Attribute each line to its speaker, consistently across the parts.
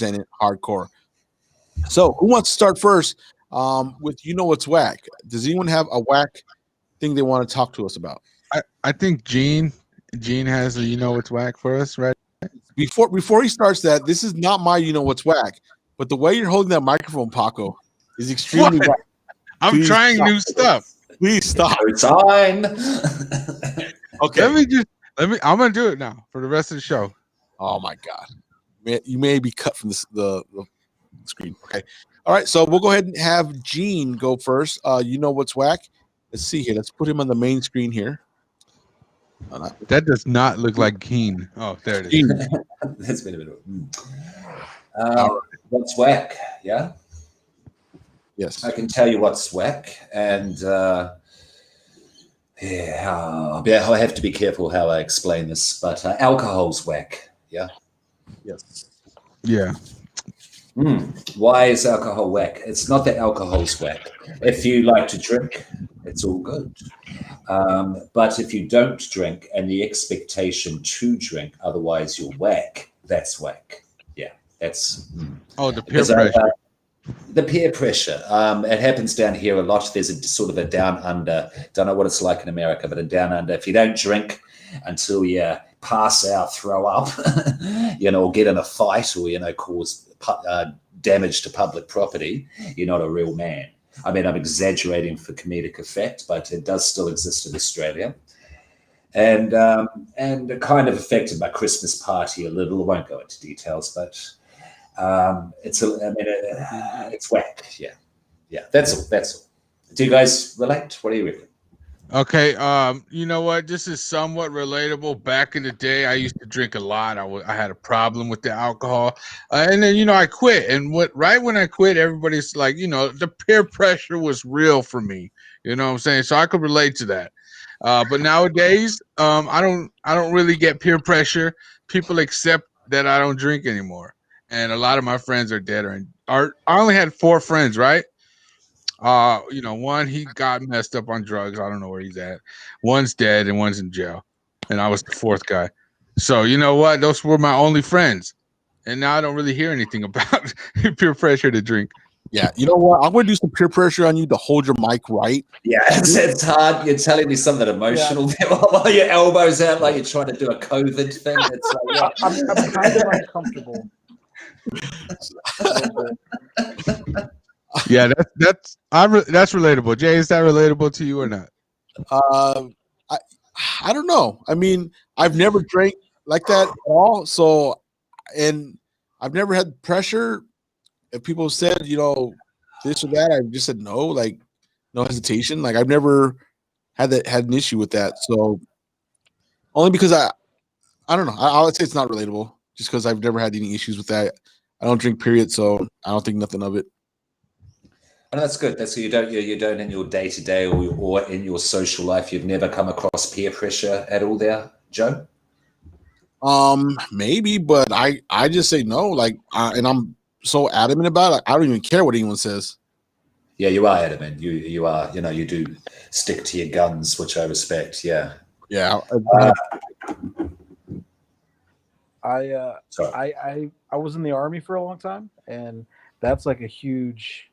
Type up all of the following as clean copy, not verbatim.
Speaker 1: represent it hardcore. So, who wants to start first? With what's whack? Does anyone have a whack thing they want to talk to us about?
Speaker 2: I think Gene has a what's whack for us, right?
Speaker 1: Before he starts that, this is not my what's whack, but the way you're holding that microphone, Paco, is extremely
Speaker 2: What?
Speaker 1: whack.
Speaker 2: I'm
Speaker 1: Please
Speaker 2: trying
Speaker 1: stop.
Speaker 2: new stuff.
Speaker 1: Please stop.
Speaker 3: It's on.
Speaker 1: Okay.
Speaker 2: I'm gonna do it now for the rest of the show.
Speaker 1: Oh my God, you may be cut from the screen. Okay. All right. So we'll go ahead and have Gene go first. What's whack? Let's see here. Let's put him on the main screen here.
Speaker 2: That does not look like Keen. Oh, there it is.
Speaker 1: Gene.
Speaker 3: That's been a bit of what's whack? Yeah.
Speaker 1: Yes.
Speaker 3: I can tell you what's whack, and I have to be careful how I explain this, but alcohol's whack. Yeah.
Speaker 1: Yes.
Speaker 2: Yeah.
Speaker 3: Why is alcohol whack? It's not that alcohol's whack. If you like to drink, it's all good. But if you don't drink and the expectation to drink, otherwise you're whack, that's whack. Yeah, that's...
Speaker 2: the peer pressure.
Speaker 3: The peer pressure. It happens down here a lot. There's a sort of a down under. Don't know what it's like in America, but a down under. If you don't drink until you pass out, throw up, or get in a fight, or cause damage to public property, you're not a real man. I mean, I'm exaggerating for comedic effect, but it does still exist in Australia, and kind of affected my Christmas party a little. I won't go into details, but. It's whack. Yeah. That's all. Do you guys relate? What do you reckon?
Speaker 2: Okay. You know what? This is somewhat relatable. Back in the day, I used to drink a lot. I had a problem with the alcohol, and then I quit. And right when I quit, everybody's like, the peer pressure was real for me. You know what I'm saying? So I could relate to that. But nowadays, I don't really get peer pressure. People accept that I don't drink anymore. And a lot of my friends are dead. I only had 4 friends, right? One, he got messed up on drugs. I don't know where he's at. One's dead and one's in jail. And I was the 4th guy. So you know what? Those were my only friends. And now I don't really hear anything about peer pressure to drink.
Speaker 1: Yeah, you know what? I'm going to do some peer pressure on you to hold your mic right.
Speaker 3: Yeah, it's hard. You're telling me something emotional while your elbows out like you're trying to do a COVID thing. It's like,
Speaker 4: I'm kind of uncomfortable.
Speaker 2: Yeah, that's relatable. Jay, is that relatable to you or not?
Speaker 1: I don't know. I mean, I've never drank like that at all. So, and I've never had pressure. If people said, this or that, I just said no, like no hesitation. Like I've never had an issue with that. So only because I don't know. I would say it's not relatable just because I've never had any issues with that. I don't drink, period. So I don't think nothing of it.
Speaker 3: And that's good. That's you don't in your day to day or in your social life. You've never come across peer pressure at all, there, Joe.
Speaker 1: Maybe, but I just say no. Like, and I'm so adamant about it. I don't even care what anyone says.
Speaker 3: Yeah, you are adamant. You are. You do stick to your guns, which I respect. Yeah.
Speaker 1: Yeah.
Speaker 4: I was in the Army for a long time, and that's like a huge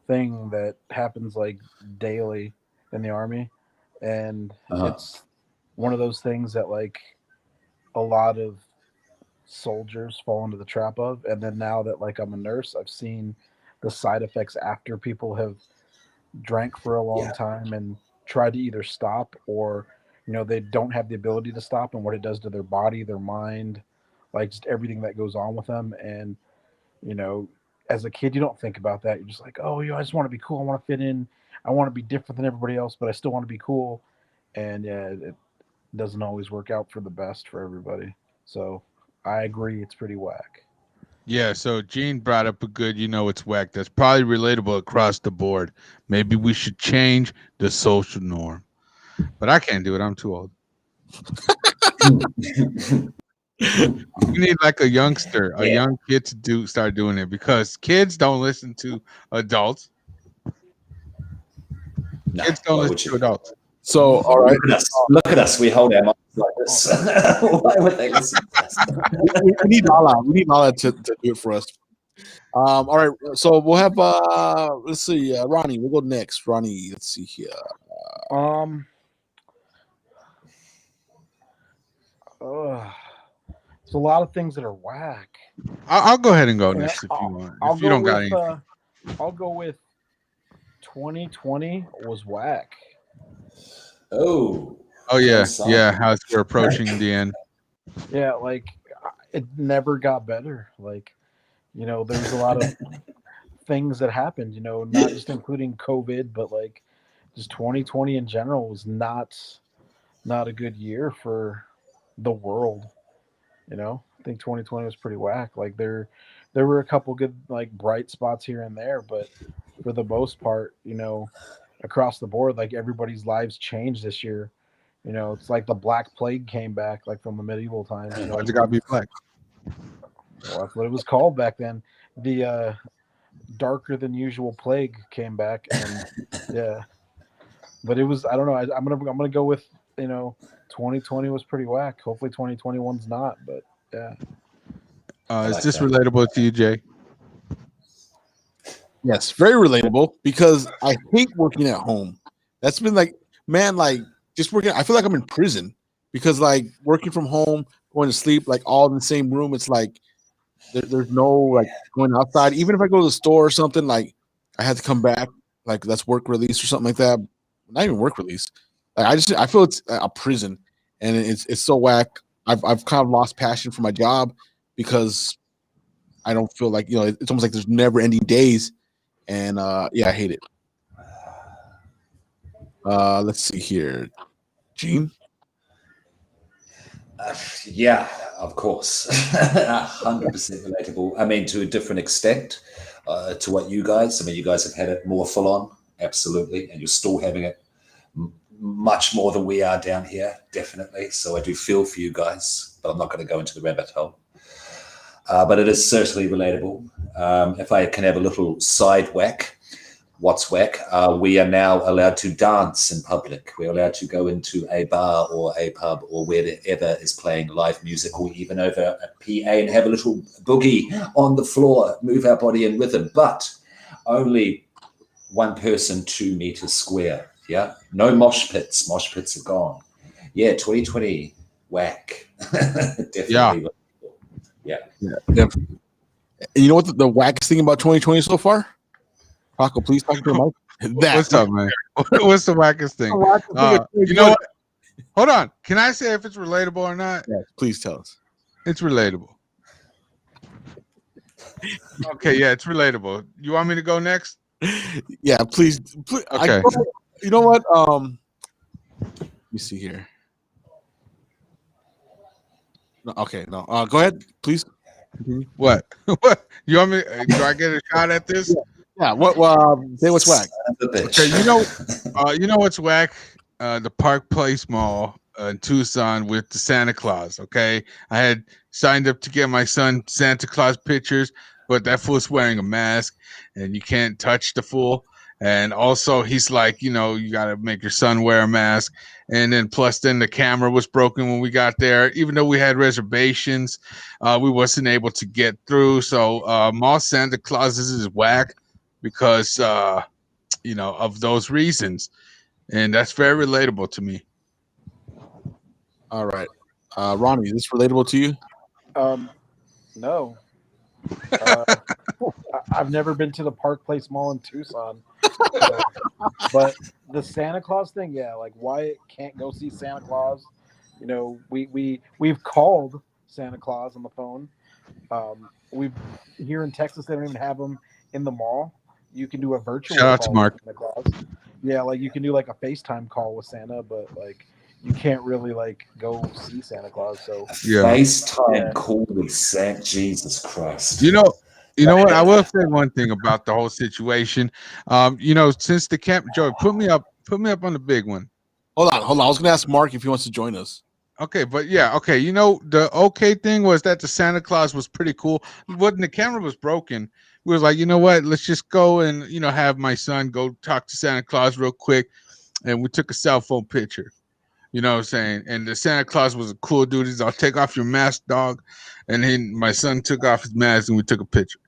Speaker 4: thing that happens like daily in the Army, and it's one of those things that like a lot of soldiers fall into the trap of. And then now that like I'm a nurse, I've seen the side effects after people have drank for a long time and tried to either stop or they don't have the ability to stop, and what it does to their body, their mind, like just everything that goes on with them. And as a kid, you don't think about that. You're just like, oh, I just want to be cool. I want to fit in. I want to be different than everybody else, but I still want to be cool. And it doesn't always work out for the best for everybody. So I agree. It's pretty whack.
Speaker 2: Yeah. So Gene brought up a good, it's whack. That's probably relatable across the board. Maybe we should change the social norm, but I can't do it. I'm too old. You need like a youngster, a young kid to start doing it, because kids don't listen to adults.
Speaker 3: No,
Speaker 2: kids don't listen to adults.
Speaker 1: So, all right.
Speaker 3: Look at us. Look at us. We hold our minds like this. Why would they listen to us?
Speaker 1: we need LaLa. We need LaLa to do it for us. All right. So we'll have let's see, Ronnie. We'll go next. Ronnie, let's see here.
Speaker 4: There's a lot of things that are whack.
Speaker 2: I'll go ahead and go next if you want. If you don't got anything.
Speaker 4: I'll go with 2020 was whack.
Speaker 3: Oh
Speaker 2: yeah, yeah. As we're approaching the end.
Speaker 4: Yeah, like it never got better. Like, you know, there's a lot of things that happened. You know, not just including COVID, but like just 2020 in general was not a good year for the world. You know, I think 2020 was pretty whack. Like there were a couple good like bright spots here and there, but for the most part, you know, across the board, like everybody's lives changed this year. You know, it's like the Black Plague came back, like from the medieval times. You know,
Speaker 2: Why'd you gotta be black?
Speaker 4: Well, that's what it was called back then. The darker than usual plague came back, and yeah. But it was, I don't know. I'm gonna go with, you know, 2020 was pretty whack. Hopefully 2021's not, but yeah.
Speaker 2: Is this relatable to you, Jay?
Speaker 1: Yes, very relatable because I hate working at home. That's been like, man, like just working. I feel like I'm in prison because like working from home, going to sleep, like all in the same room. It's like there's no like going outside. Even if I go to the store or something, like I had to come back, like that's work release or something like that. Not even work release. Like I feel it's a prison, and it's so whack. I've kind of lost passion for my job because I don't feel like, you know, it's almost like there's never ending days. And yeah, I hate it. Let's see here, Gene.
Speaker 3: Yeah, of course, 100% relatable. I mean, to a different extent to what you guys. I mean, you guys have had it more full on, absolutely, and you're still having it much more than we are down here, definitely. So I do feel for you guys, but I'm not going to go into the rabbit hole. But it is certainly relatable. If I can have a little side whack, what's whack? We are now allowed to dance in public. We're allowed to go into a bar or a pub or wherever is playing live music, or even over a PA and have a little boogie on the floor, move our body in rhythm, but only one person 2 meters square. Yeah, no mosh pits. Mosh pits are gone. Yeah, 2020 whack. Definitely. Yeah.
Speaker 1: Definitely. And you know what the wackest thing about 2020 so far? Paco, please talk to the mic.
Speaker 2: What's up, man? What's the wackest thing? You know what? Hold on. Can I say if it's relatable or not?
Speaker 1: Yes, please tell us.
Speaker 2: It's relatable. Okay, yeah, it's relatable. You want me to go next?
Speaker 1: Yeah, please.
Speaker 2: Okay.
Speaker 1: You know what? Let me see here. No, okay, no. Go ahead, please.
Speaker 2: What? What? You want me? Do I get a shot at this?
Speaker 1: Yeah. What? Say what's whack.
Speaker 2: Okay. You know what's whack? The Park Place Mall in Tucson with the Santa Claus. Okay, I had signed up to get my son Santa Claus pictures, but that fool's wearing a mask, and you can't touch the fool. And also, he's like, you know, you got to make your son wear a mask. And then plus then the camera was broken when we got there. Even though we had reservations, we wasn't able to get through. So Mall Santa Clauses is whack because, you know, of those reasons. And that's very relatable to me.
Speaker 1: All right. Ronnie, is this relatable to you?
Speaker 4: No. I've never been to the Park Place Mall in Tucson. But the Santa Claus thing, yeah, like Wyatt can't go see Santa Claus. You know, we've called Santa Claus on the phone. We've here in Texas, they don't even have them in the mall. You can do a virtual
Speaker 2: Shout out to
Speaker 4: call
Speaker 2: Mark.
Speaker 4: with Santa Claus. Yeah, like you can do like a FaceTime call with Santa, but like you can't really like go see Santa Claus. So
Speaker 3: yeah. FaceTime call with Santa, Jesus Christ.
Speaker 2: You know what? I will say one thing about the whole situation. You know, since the camp, Joey, put me up on the big one.
Speaker 1: Hold on. I was gonna ask Mark if he wants to join us.
Speaker 2: Okay, but yeah, okay. You know, the okay thing was that the Santa Claus was pretty cool. When the camera was broken, we was like, you know what? Let's just go and, you know, have my son go talk to Santa Claus real quick. and we took a cell phone picture. You know what I'm saying? And the Santa Claus was a cool dude. He's all, take off your mask, dog. And then my son took off his mask and we took a picture.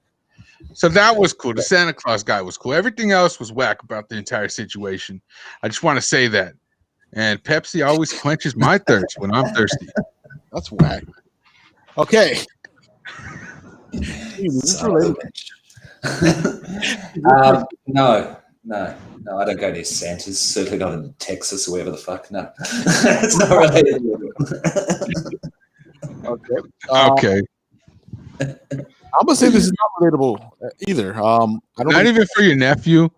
Speaker 2: So that was cool. The Santa Claus guy was cool. Everything else was whack about the entire situation. I just want to say that. And Pepsi always quenches my thirst when I'm thirsty.
Speaker 1: That's whack. Okay. Is this related?
Speaker 3: No, I don't go near Santa's. Certainly not in Texas or wherever the fuck. No, it's not related.
Speaker 1: Okay. I'm gonna say this is not relatable either. I don't.
Speaker 2: Not even for your nephew.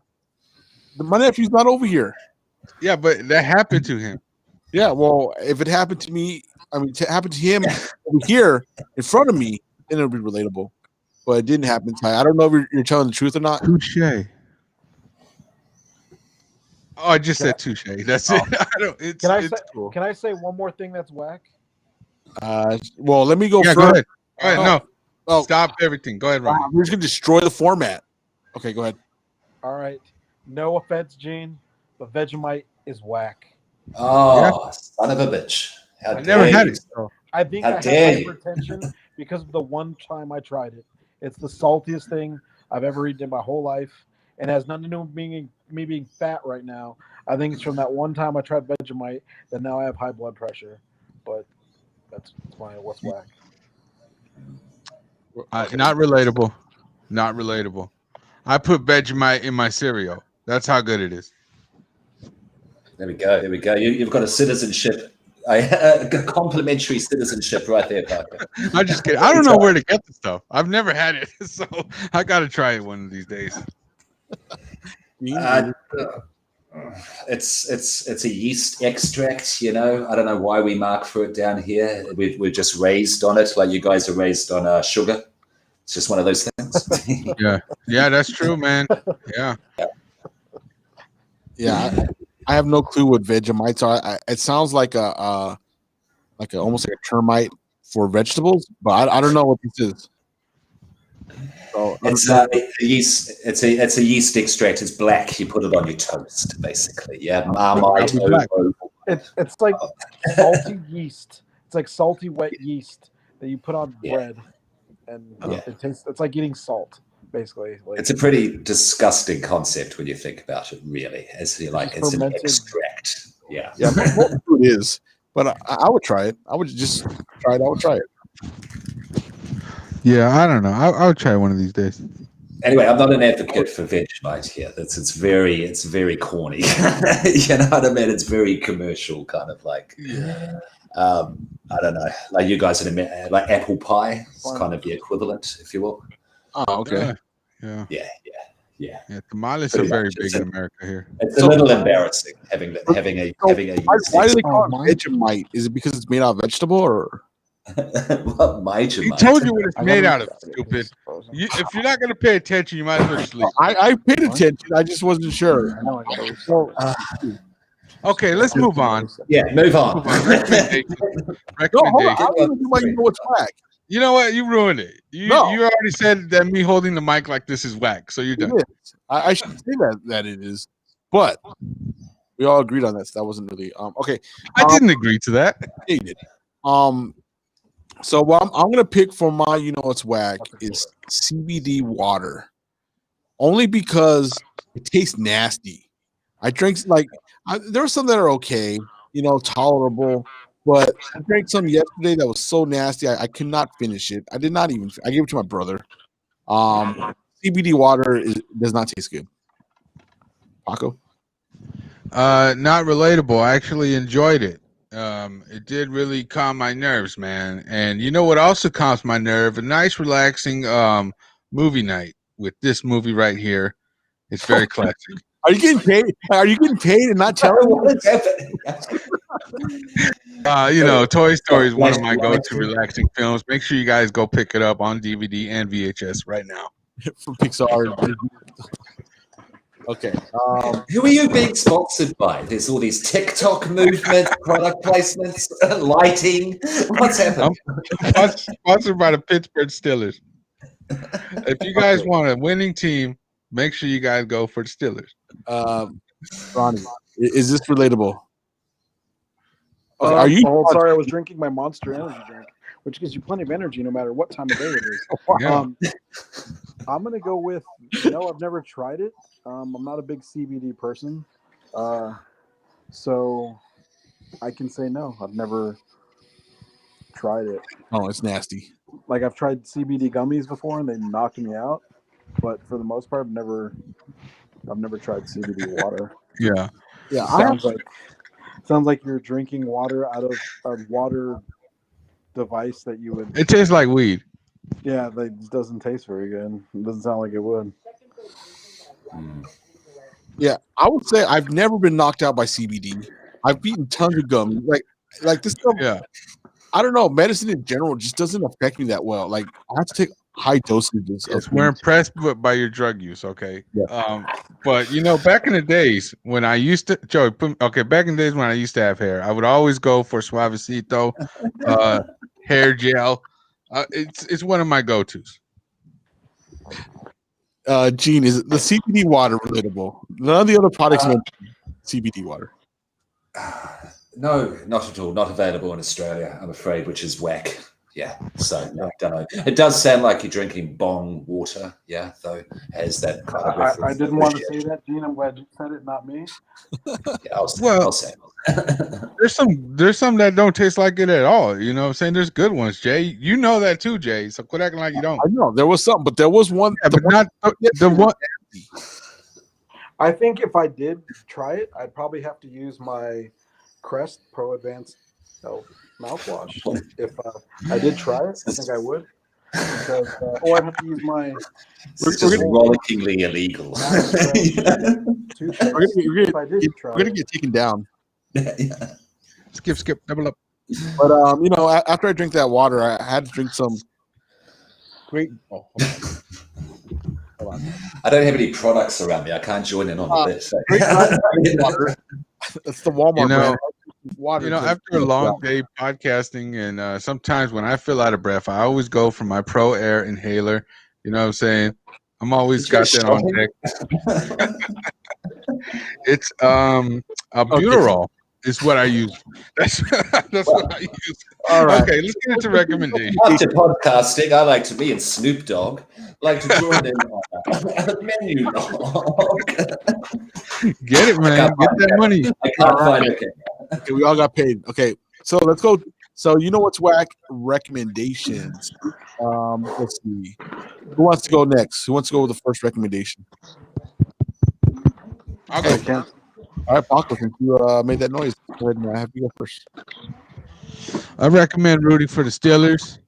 Speaker 1: My nephew's not over here.
Speaker 2: Yeah, but that happened to him.
Speaker 1: Yeah, well, if it happened to me, I mean, it happened to him over here in front of me, then it would be relatable. But it didn't happen. I don't know if you're telling the truth or not.
Speaker 2: Touche. Oh, I just said touche. That's it. I don't. Cool.
Speaker 4: Can I say one more thing that's whack?
Speaker 1: Well, let me go first.
Speaker 2: Go ahead. Go ahead. No. Oh. Stop everything. Go ahead, Ryan.
Speaker 1: We're just gonna destroy the format. Okay, go ahead.
Speaker 4: All right. No offense, Gene, but Vegemite is whack.
Speaker 3: Oh, son of a bitch!
Speaker 2: I never had it.
Speaker 4: I think I had hypertension because of the one time I tried it. It's the saltiest thing I've ever eaten in my whole life, and has nothing to do with me being fat right now. I think it's from that one time I tried Vegemite that now I have high blood pressure. But that's what's whack.
Speaker 2: Not relatable. Not relatable. I put Vegemite in my cereal. That's how good it is.
Speaker 3: There we go. You've got a citizenship, a complimentary citizenship right there, Paco.
Speaker 2: I'm just kidding. I don't know where to get the stuff. I've never had it, so I got to try it one of these days.
Speaker 3: It's a yeast extract, you know. I don't know why we mark for it down here. We're just raised on it, like you guys are raised on sugar. It's just one of those things.
Speaker 2: yeah, that's true, man.
Speaker 1: Yeah. I have no clue what Vegemite are. It sounds like almost like a termite for vegetables, but I don't know what this is. So,
Speaker 3: it's a yeast. It's a yeast extract. It's black. You put it on your toast, basically. Yeah, Marmite.
Speaker 4: It's like salty yeast. It's like salty wet yeast that you put on bread, and it tastes. It's like eating salt, basically. Like,
Speaker 3: it's a pretty disgusting concept when you think about it. Really, it's an extract. Yeah,
Speaker 1: most food is, but I would try it. I would just try it. I would try it.
Speaker 2: Yeah, I don't know. I would try one of these days.
Speaker 3: Anyway, I'm not an advocate for Vegemite here. It's very corny. You know what I mean? It's very commercial, kind of like. I don't know. Like you guys in like apple pie. It's kind of the equivalent, if you will.
Speaker 1: Oh, okay.
Speaker 3: Yeah.
Speaker 2: Tamales are very big in America here.
Speaker 3: It's a little embarrassing having a.
Speaker 1: Why do they call it Vegemite? Is it because it's made out of vegetable or?
Speaker 3: What
Speaker 2: He told you what it's made out of, stupid. If you're not going to pay attention, you might as well sleep.
Speaker 1: I paid attention. I just wasn't sure.
Speaker 2: Okay, let's move on.
Speaker 3: Yeah, move on.
Speaker 2: Recommendation.
Speaker 1: I don't even know what's whack.
Speaker 2: You know what? You ruined it. You already said that me holding the mic like this is whack, so you're done.
Speaker 1: I should say that it is, but we all agreed on that. So that wasn't really okay.
Speaker 2: I didn't agree to that.
Speaker 1: You did. So what I'm gonna pick for my, what's whack is CBD water, only because it tastes nasty. I drink there are some that are okay, tolerable, but I drank some yesterday that was so nasty I could not finish it. I gave it to my brother. CBD water does not taste good. Paco?
Speaker 2: Not relatable. I actually enjoyed it. It did really calm my nerves, man. And you know what also calms my nerve? A nice, relaxing movie night with this movie right here. It's very classic.
Speaker 1: Are you getting paid? Are you getting paid and not telling me what's
Speaker 2: happening? Toy Story is one of my go-to relaxing films. Make sure you guys go pick it up on DVD and VHS right now.
Speaker 1: From Pixar. Okay.
Speaker 3: Who are you being sponsored by? There's all these TikTok movement, product placements, lighting. What's happening?
Speaker 2: I'm sponsored by the Pittsburgh Steelers. If you guys want a winning team, make sure you guys go for the Steelers.
Speaker 1: Ronnie, Is this relatable? Okay, are you?
Speaker 4: Oh, sorry, I was drinking my Monster Energy drink, which gives you plenty of energy no matter what time of day it is.
Speaker 2: Yeah.
Speaker 4: I'm gonna go with no. I've never tried it. I'm not a big CBD person, so I can say no. I've never tried it.
Speaker 1: Oh, it's nasty.
Speaker 4: Like I've tried CBD gummies before, and they knocked me out. But for the most part, I've never tried CBD water.
Speaker 2: Yeah.
Speaker 1: Yeah,
Speaker 4: Sounds like you're drinking water out of a water device that you would.
Speaker 2: It tastes like weed.
Speaker 4: Yeah, that doesn't taste very good. It doesn't sound like it would.
Speaker 1: Yeah, I would say I've never been knocked out by CBD. I've eaten tons of gum. Like this stuff.
Speaker 2: Yeah.
Speaker 1: I don't know. Medicine in general just doesn't affect me that well. Like I have to take high dosages.
Speaker 2: Yes, we're impressed by your drug use, okay?
Speaker 1: Yeah.
Speaker 2: But back in the days when I used to, Joey, back in the days when I used to have hair, I would always go for Suavecito, hair gel. It's one of my go-tos.
Speaker 1: Gene, is the CBD water relatable? None of the other products mention CBD water.
Speaker 3: No, not at all. Not available in Australia, I'm afraid, which is Wack. Yeah, so no, don't know. It does sound like you're drinking bong water. Yeah, though has that kind of reference.
Speaker 4: I didn't want to say that, Gene. I'm glad you said it, not me.
Speaker 3: Yeah, I'll say.
Speaker 2: There's some that don't taste like it at all. You know what I'm saying? There's good ones, Jay. You know that too, Jay. So quit acting like you don't.
Speaker 1: I know there was something, but there was one.
Speaker 2: Yeah, but not the one.
Speaker 4: I think if I did try it, I'd probably have to use my Crest Pro Advanced mouthwash. If I did try it, I think I would. Because, or I'd have to use my.
Speaker 3: It's just rollickingly illegal.
Speaker 1: We're gonna get taken down.
Speaker 3: Yeah.
Speaker 2: Skip, double up.
Speaker 1: But after I drink that water, I had to drink some great. Oh, hold on.
Speaker 3: I don't have any products around me. I can't join in on the bit. So.
Speaker 1: Water. It's the Walmart brand. Water.
Speaker 2: After a long day podcasting, and sometimes when I feel out of breath, I always go for my Pro Air inhaler. You know what I'm saying? I'm always got that on deck. It's albuterol is what I use. That's what I use.
Speaker 1: All right.
Speaker 2: Okay, let's get into recommendations.
Speaker 3: After podcasting, I like to be in Snoop Dogg. Like to join in on a menu log.
Speaker 2: Get it, man. Get that money.
Speaker 3: I can't find it.
Speaker 1: Okay, we all got paid. Okay, so let's go. So what's Wack recommendations? Let's see. Who wants to go next? Who wants to go with the first recommendation?
Speaker 2: I'll go.
Speaker 1: All right, Paco, since you made that noise, go ahead and have you go first.
Speaker 2: I recommend rooting for the Steelers.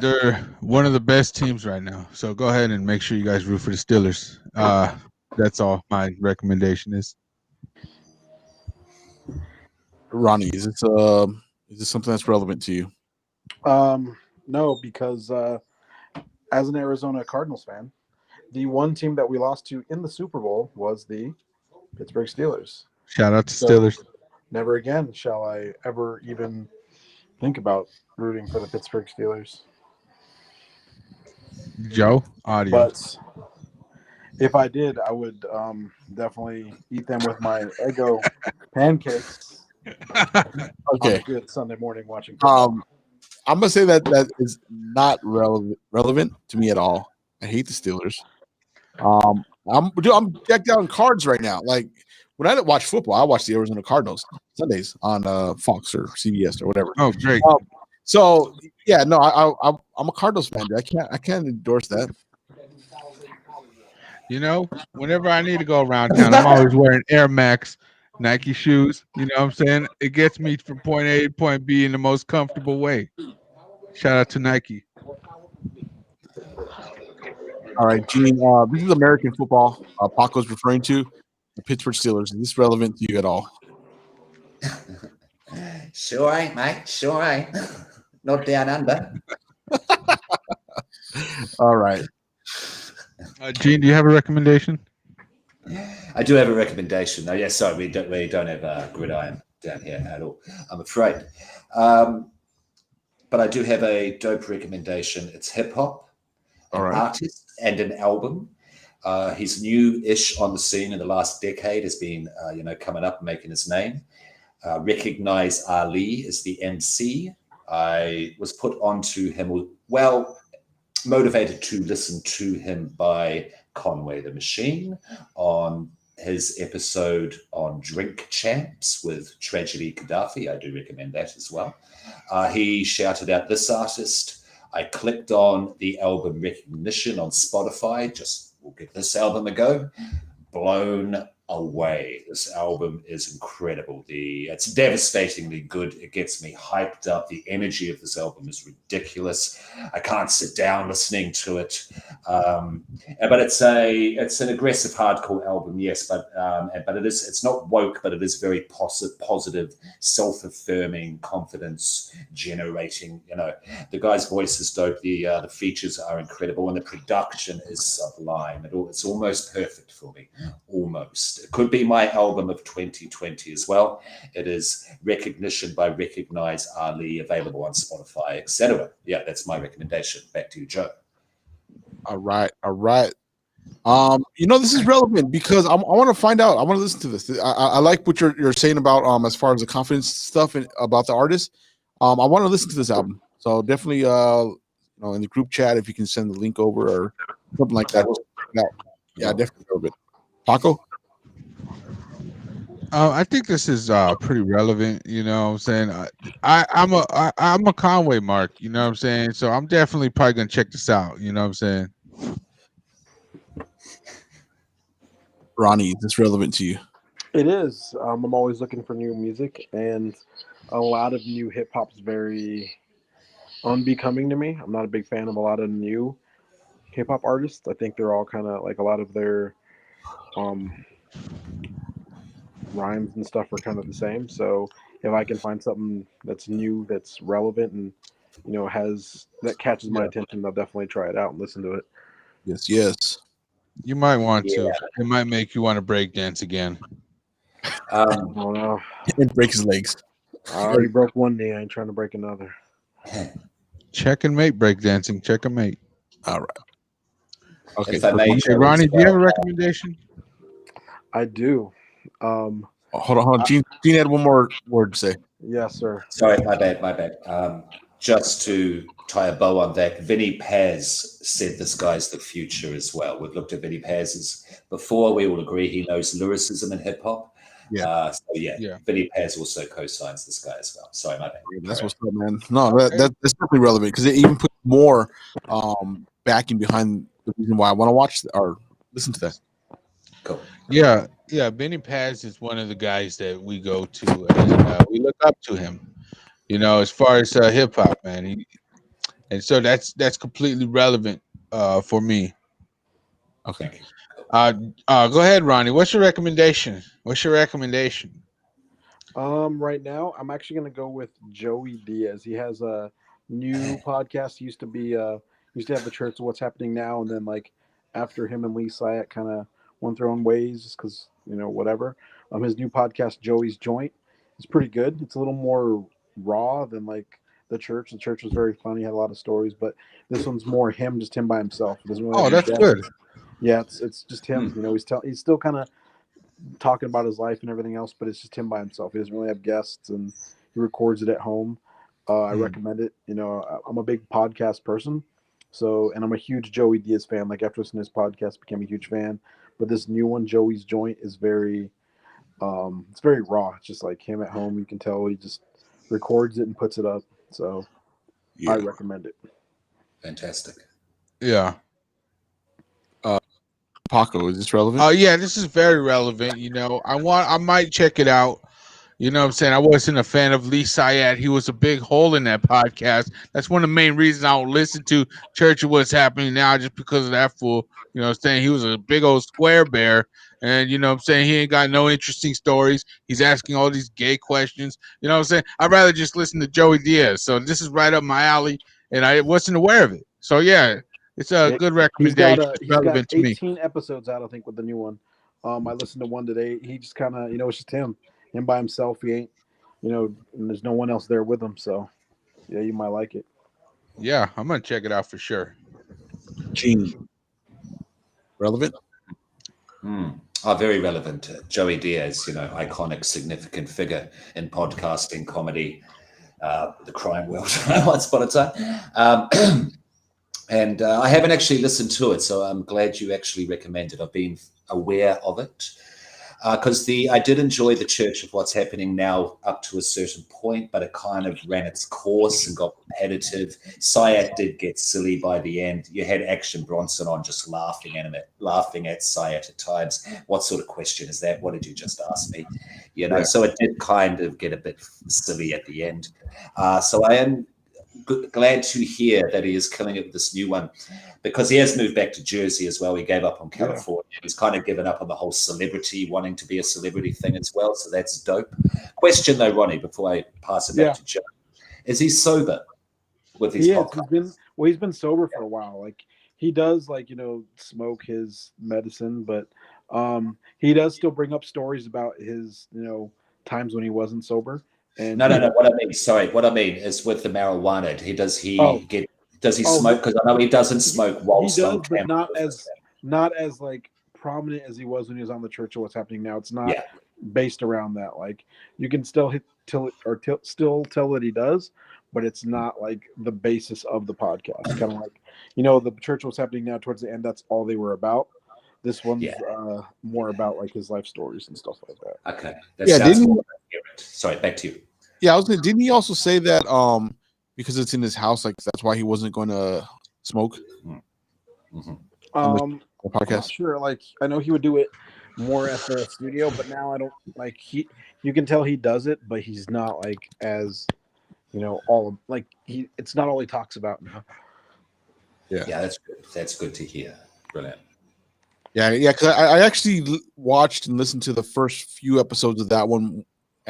Speaker 2: They're one of the best teams right now. So go ahead and make sure you guys root for the Steelers. That's all my recommendation is.
Speaker 1: Ronnie, is this something that's relevant to you?
Speaker 4: No, because as an Arizona Cardinals fan, the one team that we lost to in the Super Bowl was the Pittsburgh Steelers.
Speaker 2: Shout out to Steelers.
Speaker 4: Never again shall I ever even think about rooting for the Pittsburgh Steelers.
Speaker 2: Joe, audio.
Speaker 4: But if I did, I would definitely eat them with my Eggo pancakes.
Speaker 1: Okay.
Speaker 4: On a good Sunday morning watching football.
Speaker 1: I'm gonna say that is not relevant to me at all. I hate the Steelers. I'm decked out in cards right now. Like when I watch football, I watch the Arizona Cardinals Sundays on Fox or CBS or whatever.
Speaker 2: Oh, great.
Speaker 1: So yeah, no, I'm a Cardinals fan. I can't endorse that.
Speaker 2: Whenever I need to go around town, I'm always wearing Air Max Nike shoes. You know what I'm saying? It gets me from point A to point B in the most comfortable way. Shout out to Nike.
Speaker 1: All right, Gene. This is American football. Paco's referring to the Pittsburgh Steelers. Is this relevant to you at all?
Speaker 3: Sure ain't, mate. Sure ain't. Not down under.
Speaker 1: All right.
Speaker 2: Gene, do you have a recommendation?
Speaker 3: I do have a recommendation. No, yeah, sorry, we don't have gridiron down here at all, I'm afraid. But I do have a dope recommendation. It's hip hop, an artist, and an album. He's new-ish on the scene in the last decade, has been, coming up and making his name. Recognize Ali as the MC. I was put onto him, motivated to listen to him by Conway the Machine on his episode on Drink Champs with Tragedy Gaddafi. I do recommend that as well. He shouted out this artist. I clicked on the album Recognition on Spotify. We'll give this album a go. Blown away. This album is incredible. It's devastatingly good. It gets me hyped up. The energy of this album is ridiculous. I can't sit down listening to it. But it's an aggressive hardcore album, yes, but it's not woke, but it is very positive, self-affirming, confidence generating. The guy's voice is dope. The features are incredible, and the production is sublime. It's almost perfect for me. Almost. It could be my album of 2020 as well. It is Recognition by Recognize Ali, available on Spotify, etc. Yeah, that's my recommendation. Back to you, Joe.
Speaker 1: All right. This is relevant because I want to find out. I want to listen to this. I like what you're saying about as far as the confidence stuff and about the artist. I want to listen to this album. So definitely, in the group chat, if you can send the link over or something like that. Yeah, definitely relevant. Paco?
Speaker 2: I think this is pretty relevant. You know what I'm saying? I'm a Conway mark. You know what I'm saying? So I'm definitely probably gonna check this out. You know what I'm saying?
Speaker 1: Ronnie, is this relevant to you?
Speaker 4: It is. I'm always looking for new music, and a lot of new hip hop is very unbecoming to me. I'm not a big fan of a lot of new hip hop artists. I think they're all kind of like a lot of their rhymes and stuff are kind of the same. So if I can find something that's new, that's relevant, and that catches my attention, I'll definitely try it out and listen to it.
Speaker 1: Yes.
Speaker 2: You might want to. It might make you want to break dance again.
Speaker 4: Oh no!
Speaker 1: And break his legs.
Speaker 4: I already broke one knee. I ain't trying to break another.
Speaker 2: Check and mate breakdancing. Check and mate.
Speaker 1: All right. Okay.
Speaker 3: If I may,
Speaker 2: Ronnie, do you have a recommendation?
Speaker 4: I do.
Speaker 1: Hold on. Gene had one more word to say.
Speaker 4: Yes, sir.
Speaker 3: Sorry, my bad. Just to tie a bow on that, Vinny Paz said this guy's the future as well. We've looked at Vinny Paz's before. We all agree he knows lyricism in hip hop.
Speaker 1: Yeah.
Speaker 3: Vinny Paz also co-signs this guy as well. Sorry, my bad.
Speaker 1: That's what's up, man. No, that's definitely relevant because it even puts more backing behind the reason why I want to watch or listen to that.
Speaker 3: Cool.
Speaker 2: Yeah. Benny Paz is one of the guys that we go to and we look up to him. As far as hip hop, man, and so that's completely relevant for me.
Speaker 1: Okay.
Speaker 2: Go ahead, Ronnie. What's your recommendation?
Speaker 4: Right now, I'm actually gonna go with Joey Diaz. He has a new podcast. He used to have the Church of What's Happening Now, and then like after him and Lee Syatt kind of went their own ways, just because whatever. His new podcast, Joey's Joint, is pretty good. It's a little more raw than like the Church. The Church was very funny, had a lot of stories, but this one's more him by himself. It doesn't really
Speaker 2: that's good.
Speaker 4: Yeah, it's just him. He's still kind of talking about his life and everything else, but it's just him by himself. He doesn't really have guests, and he records it at home. I recommend it. I'm a big podcast person, and I'm a huge Joey Diaz fan. Like after listening to his podcast, became a huge fan. But this new one, Joey's Joint, is very, it's very raw. It's just like him at home. You can tell he just records it and puts it up. So I recommend it.
Speaker 3: Fantastic.
Speaker 2: Yeah.
Speaker 1: Paco, is this relevant?
Speaker 2: Yeah, this is very relevant. I might check it out. You know what I'm saying? I wasn't a fan of Lee Syatt. He was a big hole in that podcast. That's one of the main reasons I don't listen to Church of What's Happening Now, just because of that fool. You know what I'm saying? He was a big old square bear. And, you know what I'm saying? He ain't got no interesting stories. He's asking all these gay questions. You know what I'm saying? I'd rather just listen to Joey Diaz. So this is right up my alley, and I wasn't aware of it. So, yeah, it's a good recommendation.
Speaker 4: He's got 18 episodes out, I think, with the new one. I listened to one today. He just kind of, it's just him by himself. He ain't, and there's no one else there with him. So, yeah, you might like it.
Speaker 2: Yeah, I'm going to check it out for sure.
Speaker 1: Gene, relevant?
Speaker 3: Oh, very relevant. Joey Diaz, iconic, significant figure in podcasting, comedy, the crime world once upon a time. And I haven't actually listened to it, so I'm glad you actually recommended. I've been aware of it because I did enjoy the Church of What's Happening Now up to a certain point, but it kind of ran its course and got repetitive. Syat did get silly by the end. You had Action Bronson on just laughing at Syat at times. What sort of question is that? What did you just ask me? So it did kind of get a bit silly at the end. So I am glad to hear that he is killing it with this new one, because he has moved back to Jersey as well. He gave up on California. He's kind of given up on the whole celebrity, wanting to be a celebrity thing as well. So that's dope. Question though, Ronnie, before I pass it back to Joe, is he sober with his podcast?
Speaker 4: He's been sober for a while. Like he does, smoke his medicine, but he does still bring up stories about his, times when he wasn't sober. And
Speaker 3: no. What I mean is with the marijuana. Does he smoke? Because I know he doesn't smoke whilst
Speaker 4: he does,
Speaker 3: on camera.
Speaker 4: But not as like prominent as he was when he was on the Church of What's Happening Now. It's not based around that. Like you can still still tell that he does, but it's not like the basis of the podcast. Kind of like the Church of What's Happening Now towards the end. That's all they were about. This one's more about like his life stories and stuff like that.
Speaker 3: Okay. Sorry, back to you.
Speaker 1: Yeah, didn't he also say that because it's in his house, like that's why he wasn't going to smoke?
Speaker 3: Mm-hmm.
Speaker 1: The podcast.
Speaker 4: Sure, like I know he would do it more at the studio, but now I don't like you can tell he does it, but he's not like as it's not all he talks about now.
Speaker 3: Yeah, that's good. That's good to hear. Brilliant.
Speaker 1: Yeah, because I actually watched and listened to the first few episodes of that one.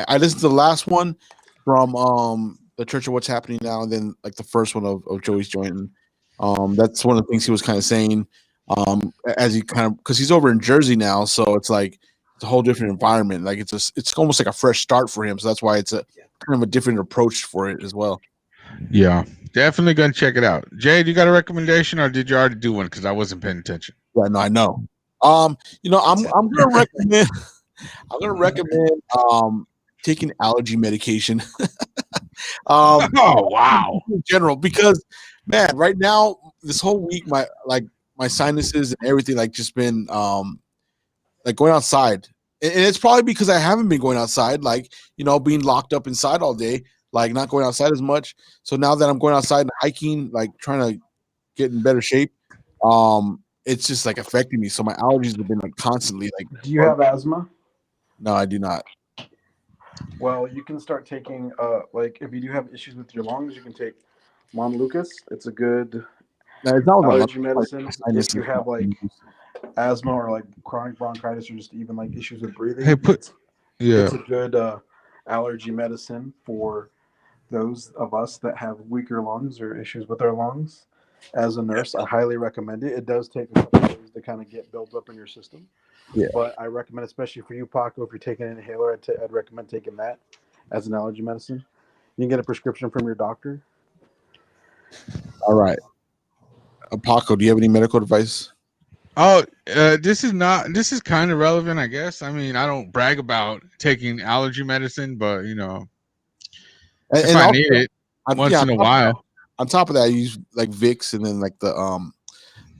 Speaker 1: I listened to the last one from the Church of What's Happening Now, and then like the first one of Joey's joint. That's one of the things he was kind of saying as he because he's over in Jersey now, so it's like it's a whole different environment. Like it's almost like a fresh start for him. So that's why it's a kind of a different approach for it as well.
Speaker 2: Yeah, definitely gonna check it out. Jay, do you got a recommendation, or did you already do one? Because I wasn't paying attention.
Speaker 1: Yeah, no, I know. I'm gonna recommend. I'm gonna recommend taking allergy medication.
Speaker 2: Oh wow!
Speaker 1: In general, because man, right now this whole week, my sinuses and everything just been like going outside, and it's probably because I haven't been going outside, being locked up inside all day, like not going outside as much. So now that I'm going outside and hiking, like trying to get in better shape, it's just like affecting me. So my allergies have been like constantly like.
Speaker 4: Do you have asthma?
Speaker 1: No, I do not.
Speaker 4: Well, you can start taking if you do have issues with your lungs, you can take Montelukast. It's a good allergy medicine. If you have like asthma or like chronic bronchitis or just even like issues with breathing, it's a good allergy medicine for those of us that have weaker lungs or issues with our lungs. As a nurse, I highly recommend it. It does take a couple of days to kind of get built up in your system. Yeah. But I recommend, especially for you, Paco, if you're taking an inhaler, I'd recommend taking that as an allergy medicine. You can get a prescription from your doctor.
Speaker 1: All right. Paco, do you have any medical advice?
Speaker 2: Oh, this is kind of relevant, I guess. I mean, I don't brag about taking allergy medicine, but if I need it once in a while.
Speaker 1: On top of that, I use like Vicks and then like the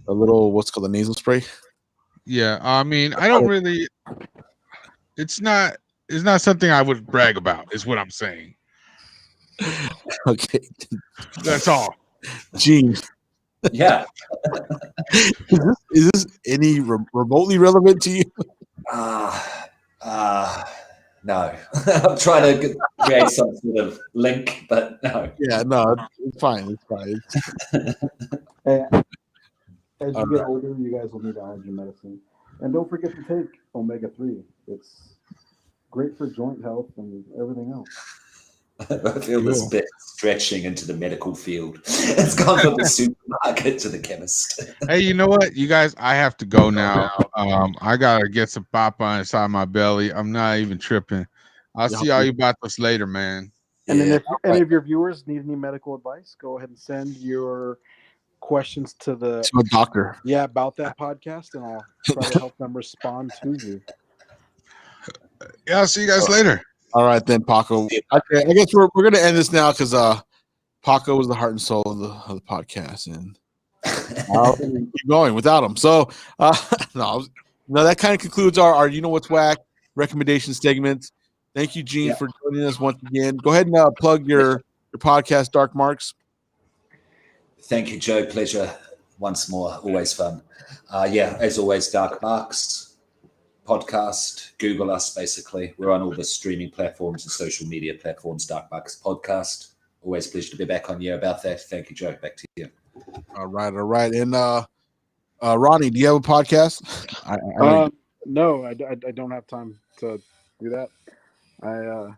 Speaker 1: little what's called the nasal spray.
Speaker 2: Yeah, I mean, I don't really. It's not something I would brag about. Is what I'm saying.
Speaker 1: Okay,
Speaker 2: that's all.
Speaker 1: Jeez.
Speaker 3: Yeah.
Speaker 1: Is this any remotely relevant to you?
Speaker 3: No. I'm trying to create some sort of link, but no.
Speaker 1: Yeah, no, it's fine. It's fine.
Speaker 4: As you get older, you guys will need allergy medicine. And don't forget to take omega-3. It's great for joint health and everything else.
Speaker 3: I feel this bit stretching into the medical field. It's gone from the supermarket to the chemist.
Speaker 2: Hey, you know what? You guys, I have to go now. I got to get some papa inside my belly. I'm not even tripping. I'll see all you about this later, man.
Speaker 4: And then if any of your viewers need any medical advice, go ahead and send your questions to the
Speaker 1: To a doctor.
Speaker 4: about that podcast, and I'll try to help them respond to you.
Speaker 2: Yeah, I'll see you guys later.
Speaker 1: All right then, Paco. Okay, I guess we're gonna end this now because Paco was the heart and soul of the podcast, and I'll keep going without him. So no, that kind of concludes our you know what's whack recommendation segment. Thank you, Gene, for joining us once again. Go ahead and plug your podcast, Dark Marks.
Speaker 3: Thank you, Joe. Pleasure once more. Always fun. As always, Dark Marks podcast. Google us, basically. We're on all the streaming platforms and social media platforms, Dark Marks podcast. Always a pleasure to be back on here about that. Thank you, Joe. Back to you.
Speaker 1: All right. And Ronnie, do you have a podcast?
Speaker 4: No, I don't have time to do that. I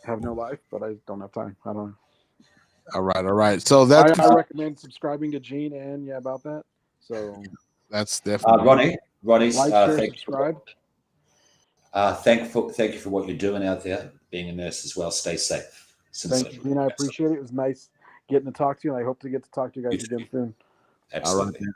Speaker 4: have no life, but I don't have time. I don't know.
Speaker 1: All right. So that's
Speaker 4: I recommend subscribing to Gene and about that. So
Speaker 1: that's definitely
Speaker 3: Ronnie.
Speaker 4: Like, share, subscribe.
Speaker 3: Thank you for what you're doing out there, being a nurse as well. Stay safe.
Speaker 4: Thank you, Gene. I appreciate it. It was nice getting to talk to you, and I hope to get to talk to you guys again soon.
Speaker 3: Absolutely.
Speaker 1: All right.